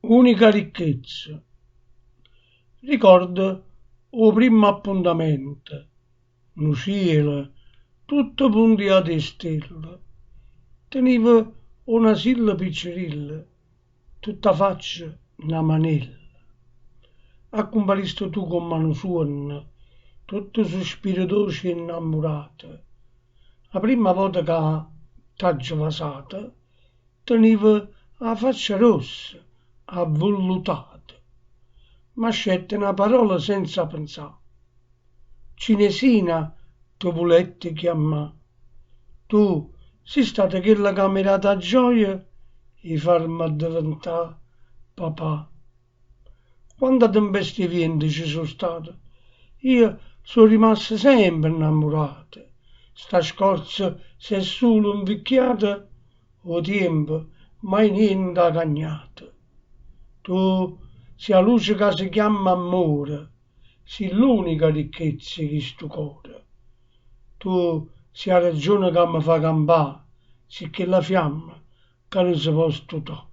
Unica ricchezza. Ricordo o primo appuntamento, no cielo, tutto puntiato di stelle. Tenevo una silla piccerilla, tutta faccia una manella. Accomparisto tu con mano suona, tutto sospiro dolce e innamorato. La prima volta che t'aggio vasata, tenevo la faccia rossa, avvellutata. Ma scette una parola senza pensare. Cinesina, tu voletti chiamà. Tu sei stata quella che ha mirato a gioia e farmi diventare papà. Quante tempeste venti ci sono state, io sono rimasta sempre innamorata. Sta scorza se è solo invecchiata, o tempo mai niente ha cagnato. Tu sei la luce che si chiama amore, sei l'unica ricchezza di sto cuore. Tu sei la ragione che mi fa campare, sei che la fiamma che non si può stutare.